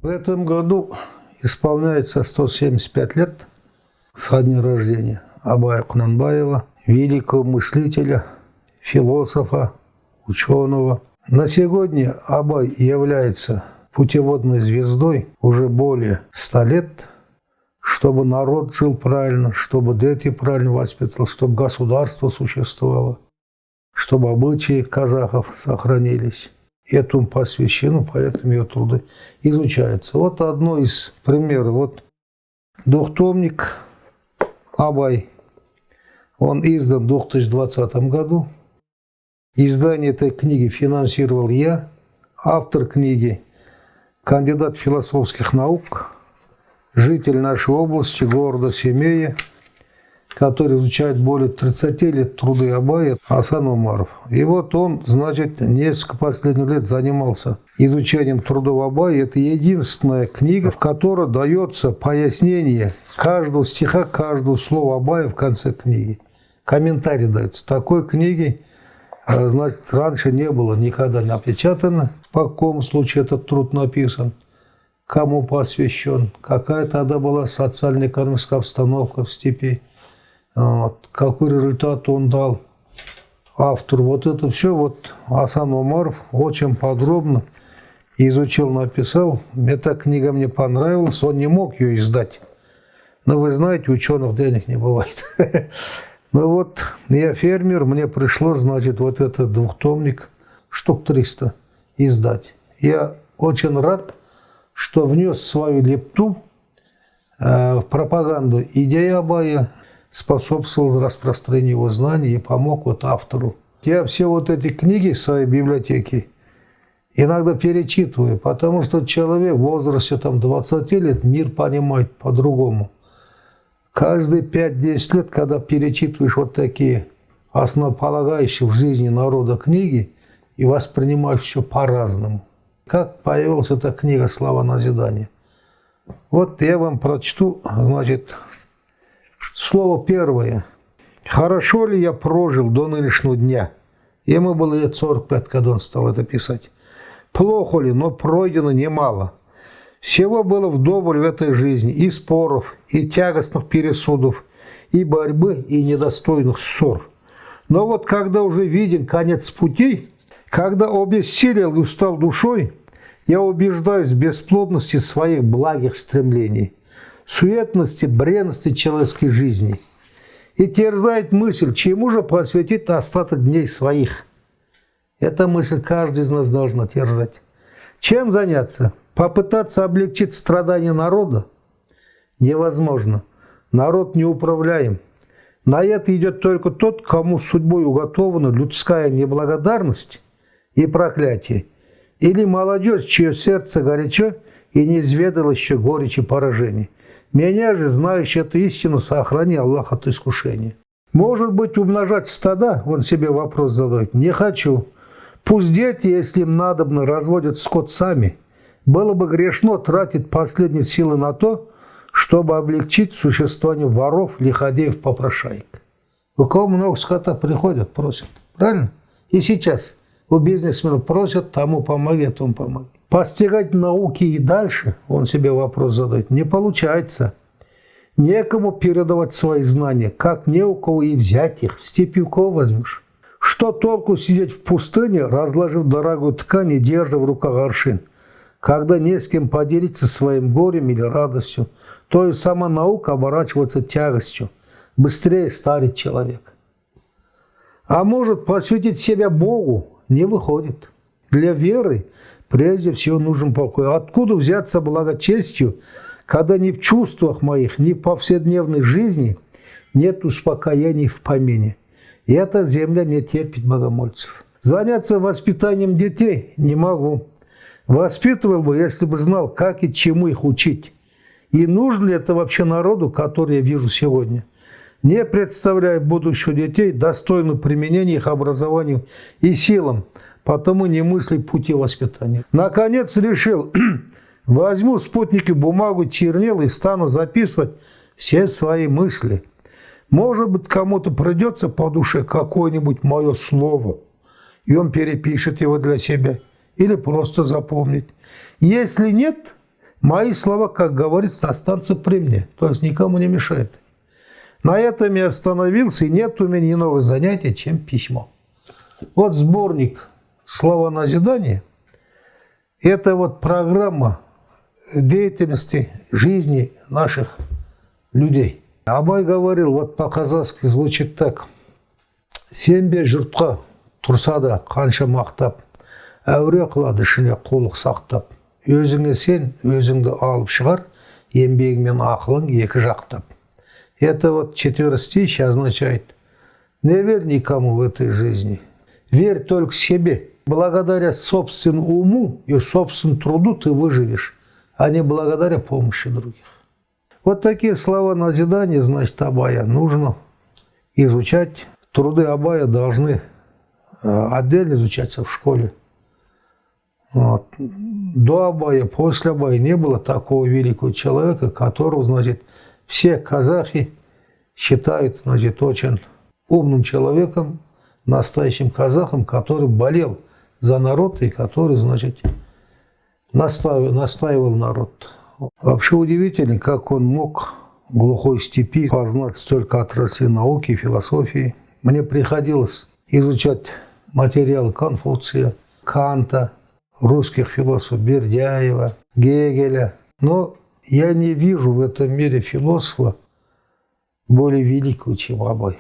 В этом году исполняется 175 лет со дня рождения Абая Кунанбаева, великого мыслителя, философа, ученого. На сегодня Абай является путеводной звездой уже более 100 лет, чтобы народ жил правильно, чтобы дети правильно воспитывал, чтобы государство существовало, чтобы обычаи казахов сохранились. Этому посвящено, поэтому ее труды изучаются. Вот одно из примеров. Вот двухтомник Абай. Он издан в 2020 году. Издание этой книги финансировал я. Автор книги – кандидат философских наук, житель нашей области, города Семея, который изучает более 30 лет труды Абая, Асан Умаров. И вот он, значит, несколько последних лет занимался изучением трудов Абая. Это единственная книга, в которой дается пояснение каждого стиха, каждого слова Абая в конце книги. Комментарий дается. Такой книги, значит, раньше не было никогда напечатано. По какому случаю этот труд написан, кому посвящен, какая тогда была социально-экономическая обстановка в степи. Вот, какой результат он дал автору. Вот это все вот Асан Умаров очень подробно изучил, написал. Эта книга мне понравилась, он не мог ее издать. Но вы знаете, у ученых денег не бывает. Ну вот, я фермер, мне пришлось, значит, вот этот двухтомник, штук 300 издать. Я очень рад, что внес свою лепту в пропаганду идеи Абая, способствовал распространению его знаний и помог вот автору. Я все вот эти книги в своей библиотеке иногда перечитываю, потому что человек в возрасте там, 20 лет мир понимает по-другому. Каждые 5-10 лет, когда перечитываешь вот такие основополагающие в жизни народа книги и воспринимаешь все по-разному. Как появилась эта книга «Слова назидания». Вот я вам прочту, значит, слово первое. Хорошо ли я прожил до нынешнего дня? Ему было лет 45, когда он стал это писать. Плохо ли, но пройдено немало. Всего было вдоволь в этой жизни. И споров, и тягостных пересудов, и борьбы, и недостойных ссор. Но вот когда уже виден конец путей, когда обессилел и устал душой, я убеждаюсь в бесплодности своих благих стремлений, суетности, бренности человеческой жизни. И терзает мысль, чему же посвятить остаток дней своих. Эта мысль каждый из нас должна терзать. Чем заняться? Попытаться облегчить страдания народа? Невозможно. Народ неуправляем. На это идет только тот, кому судьбой уготована людская неблагодарность и проклятие. Или молодежь, чье сердце горячо и не изведало еще горечи поражений. Меня же, знающий эту истину, сохрани Аллах от искушения. Может быть, умножать стада, он себе вопрос задает, не хочу. Пусть дети, если им надобно, разводят скот сами. Было бы грешно тратить последние силы на то, чтобы облегчить существование воров, лиходеев, попрошаек. У кого много скота приходят, просят. Правильно? И сейчас у бизнесменов просят, тому помоги, тому помоги. Постигать науки и дальше, он себе вопрос задает, не получается. Некому передавать свои знания, как не у кого и взять их. В степи у кого возьмешь? Что толку сидеть в пустыне, разложив дорогую ткань и держа в руках аршин, когда не с кем поделиться своим горем или радостью, то и сама наука оборачивается тягостью. Быстрее старит человек. А может, посвятить себя Богу не выходит. Для веры прежде всего нужен покой. Откуда взяться благочестию, когда ни в чувствах моих, ни в повседневной жизни нет успокоения в помине? И эта земля не терпит богомольцев. Заняться воспитанием детей не могу. Воспитывал бы, если бы знал, как и чему их учить. И нужно ли это вообще народу, который я вижу сегодня? Не представляю будущего детей, достойного применения их образованию и силам, потому не мысли пути воспитания. Наконец решил, возьму спутники, бумагу, чернила и стану записывать все свои мысли. Может быть, кому-то придется по душе какое-нибудь мое слово, и он перепишет его для себя или просто запомнит. Если нет, Мои слова, как говорится, останутся при мне, то есть никому не мешает. На этом я остановился, и нет у меня иного занятия, чем письмо. Вот сборник «Слова назидания» – это вот программа деятельности жизни наших людей. Абай говорил, вот по-казахски звучит так: «Сенбе жұртқа тұрса да қанша мақтап, әуре қылады ішіне қулық сақтап. Өзіңе сен, өзіңді алып шығар, еңбегіңмен ақылың екі жақтап». Это вот 4 стих означает: не верь никому в этой жизни, верь только себе. Благодаря собственному уму и собственному труду ты выживешь, а не благодаря помощи других. Вот такие слова назидания, значит, Абая нужно изучать. Труды Абая должны отдельно изучаться в школе. Вот. До Абая, после Абая не было такого великого человека, которого, значит, все казахи считают, значит, очень умным человеком, настоящим казахом, который болел за народ и который, значит, настаивал народ. Вообще удивительно, как он мог в глухой степи познать столько отраслей науки и философии. Мне приходилось изучать материалы Конфуция, Канта, русских философов Бердяева, Гегеля. Но я не вижу в этом мире философа более великого, чем Абай.